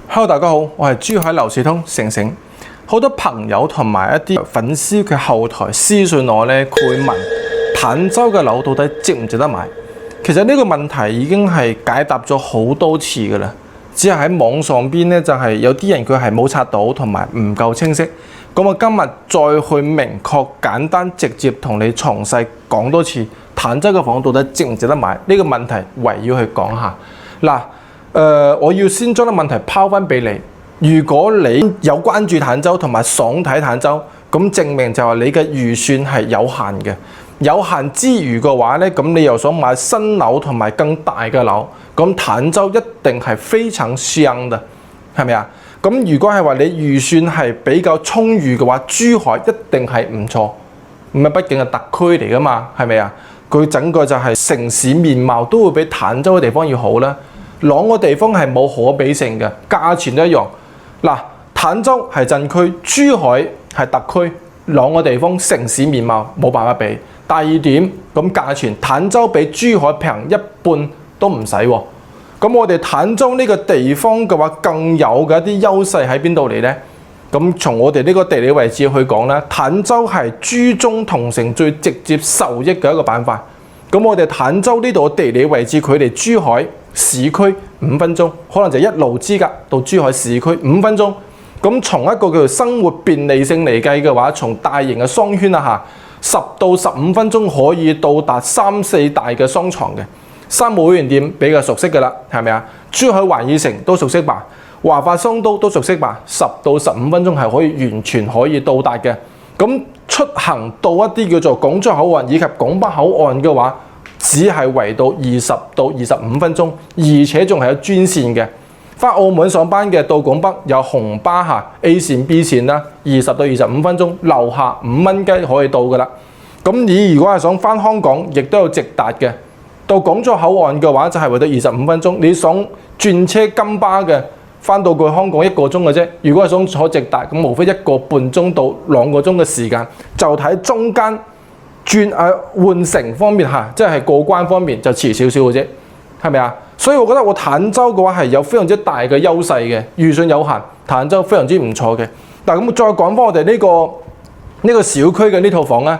Hello， 大家好，我係珠海樓市通成成。好多朋友同埋一啲粉絲嘅後台私信我咧，佢會問坦洲嘅樓到底值唔值得買？其實呢個問題已經係解答咗好多次㗎啦，只係喺網上邊咧就係有啲人佢係冇刷到同埋唔夠清晰。咁我今日再去明確、簡單、直接同你詳細講多次，坦洲嘅房到底值唔值得買？呢個問題圍繞去講下嗱。我要先將個問題拋翻俾你。如果你有關注坦洲同埋想睇坦洲，咁證明就係你嘅預算係有限嘅。有限之餘嘅話咧，咁你又想買新樓同埋更大嘅樓，咁坦洲一定係非常香嘅，係咪啊？咁如果係話你預算係比較充裕嘅話，珠海一定係唔錯。咁啊，畢竟係特區嚟噶嘛，係咪啊？佢整個就係城市面貌都會比坦洲嘅地方要好啦。兩個地方係冇可比性嘅，價錢都一樣。嗱，坦洲係鎮區，珠海係特區，兩個地方城市面貌冇辦法比。第二點，咁價錢坦洲比珠海平一半都唔使喎。咁我哋坦洲呢個地方嘅話，更有嘅一啲優勢喺邊度嚟呢？咁從我哋呢個地理位置去講咧，坦洲係珠中同城最直接受益嘅一個板塊。咁我哋坦洲呢度嘅地理位置，距離珠海市區5分鐘，可能就一路之隔到珠海市區5分鐘。咁從一個叫做生活便利性嚟計嘅話，從大型嘅商圈10到15分鐘可以到達3、4大嘅商場嘅。三無會員店比較熟悉㗎啦，係咪啊？珠海環宇城都熟悉吧？華發商都熟悉吧？10到15分鐘係可以完全可以到達嘅。咁出行到一啲叫做港珠口岸以及港北口岸嘅話，只係圍到20到25分鐘，而且仲係有專線嘅。返澳門上班嘅到港北有紅巴A 線 B 線啦，20到25分鐘，樓下5蚊雞可以到㗎啦。咁你如果係想返香港，亦都有直達嘅。到港珠口岸嘅話就係圍到25分鐘。你想轉車金巴嘅，返到過香港1個鐘嘅啫。如果係想坐直達，咁無非1個半鐘到2個鐘嘅時間，就睇中間換乘方面即係過關方面就遲少少嘅啫，係咪啊？所以我覺得我坦洲嘅話係有非常之大嘅優勢嘅，預算有限，坦洲非常之唔錯嘅。但係咁再講翻我哋呢個小區嘅呢套房咧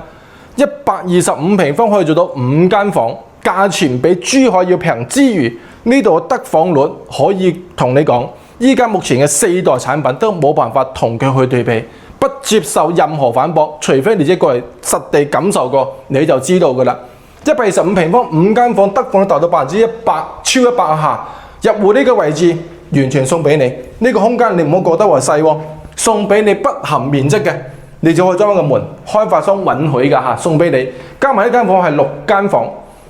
，125平方可以做到5間房，價錢比珠海要平之餘，呢度嘅得房率可以同你講，依家目前嘅4代產品都冇辦法同佢去對比。不接受任何反駁，除非你自己過嚟實地感受過，你就知道㗎啦。125平方5間房，得房率達到100%，超100%。入戶呢個位置完全送俾你，呢個空間你唔好覺得話細喎，送俾你不含面積嘅，你就可以裝翻個門，開發商允許㗎送俾你。加埋呢間房係6間房，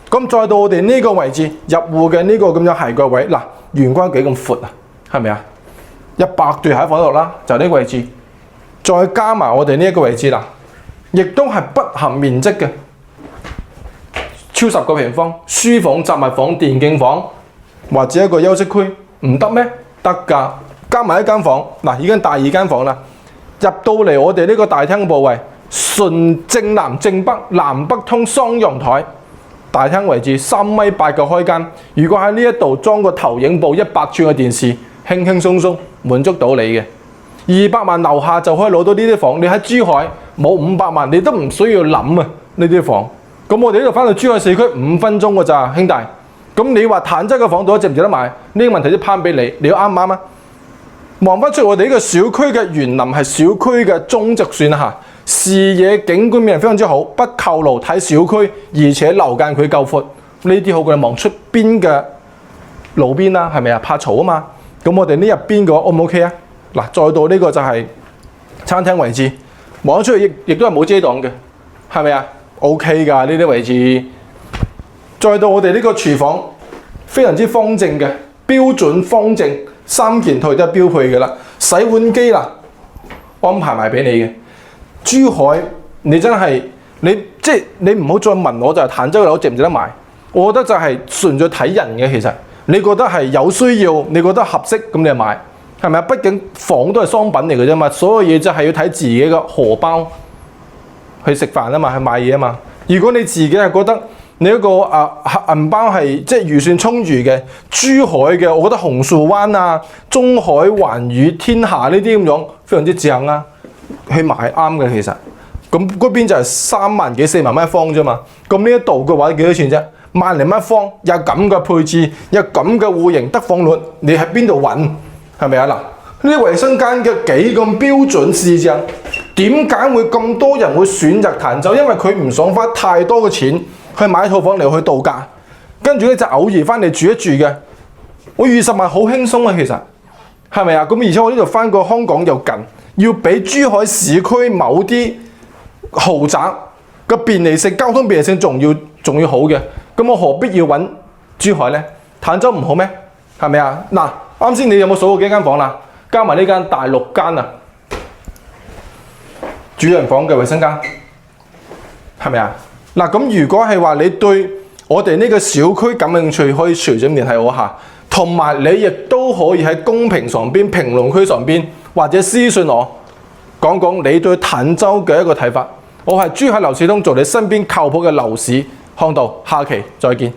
咁再到我哋呢個位置入戶嘅呢個咁樣鞋櫃位，嗱，玄關幾咁闊啊，係咪啊？100對鞋放度啦，就呢個位置。再加埋我哋呢一個位置啦，亦都係不含面積嘅，超10個平方，書房、雜物房、電競房或者一個休息區，唔得咩？得㗎，加埋一間房，嗱，已經第2間房啦。入到嚟我哋呢個大廳部位，純正南正北，南北通雙陽台，大廳位置3.8米嘅開間。如果喺呢一度裝個投影部100寸嘅電視，輕輕鬆鬆滿足到你嘅。200萬樓下就可以攞到呢啲房，你喺珠海冇500萬，你都唔需要諗啊呢啲房。咁我哋呢度返到珠海市區5分鐘㗎咋，兄弟。咁你話坦洲嘅房到底值唔值得買？呢個問題都拋俾你，你啱唔啱啊？望翻出我哋呢個小區嘅園林係小區嘅中值線視野景觀面非常之好，不扣路睇小區，而且樓間佢夠闊，呢啲好過你望出邊嘅路邊啦，係咪啊？怕嘈啊嘛。咁我哋呢入邊嘅話 O 唔 OK 啊？嗱，再到呢個就係餐廳位置，望出去亦都係冇遮擋嘅，係咪啊 ？OK 㗎，呢啲位置。再到我哋呢個廚房，非常之方正嘅，標準方正，3件套都係標配嘅啦。洗碗機啦，安排埋俾你嘅。珠海你真係你唔好再問我就係坦洲嘅樓值唔值得買，我覺得就係純粹睇人嘅。其實你覺得係有需要，你覺得合適咁你就買。係咪啊？畢竟房都係商品嚟嘅啫嘛，所有嘢就係要睇自己嘅荷包去食飯啊嘛，去買嘢啊嘛。如果你自己係覺得你一個銀包係即係預算充裕嘅，珠海嘅，我覺得紅樹灣啊、中海環宇天下呢啲咁樣非常之正啊，去買啱嘅其實。咁嗰邊就係3萬幾4萬蚊一方啫嘛。咁呢一度嘅話幾多錢啫？1萬零蚊一方，有咁嘅配置，有咁嘅戶型得房率，你喺邊度揾？係咪啊？嗱，呢啲衞生間嘅幾咁標準試正，點解會咁多人會選擇彈州？因為佢唔想花太多嘅錢去買套房嚟去度假，跟住咧就偶爾翻嚟住一住嘅。我20萬好輕鬆啊，其實係咪啊？咁而且我呢度翻過香港又近，要比珠海市區某啲豪宅嘅便利性、交通便利性仲要好嘅，咁我何必要揾珠海呢？坦洲唔好咩？係咪啊？嗱，啱先你有冇數過幾間房啦？加埋呢間大6間啊，主人房嘅衞生間，係咪啊？嗱，咁如果係話你對我哋呢個小區感興趣，可以隨時聯繫我下，同埋你亦都可以喺公屏上邊、評論區上邊或者私信我，講講你對坦洲嘅一個睇法。我係珠海劉士通，做你身邊靠譜嘅樓市向導，下期再見。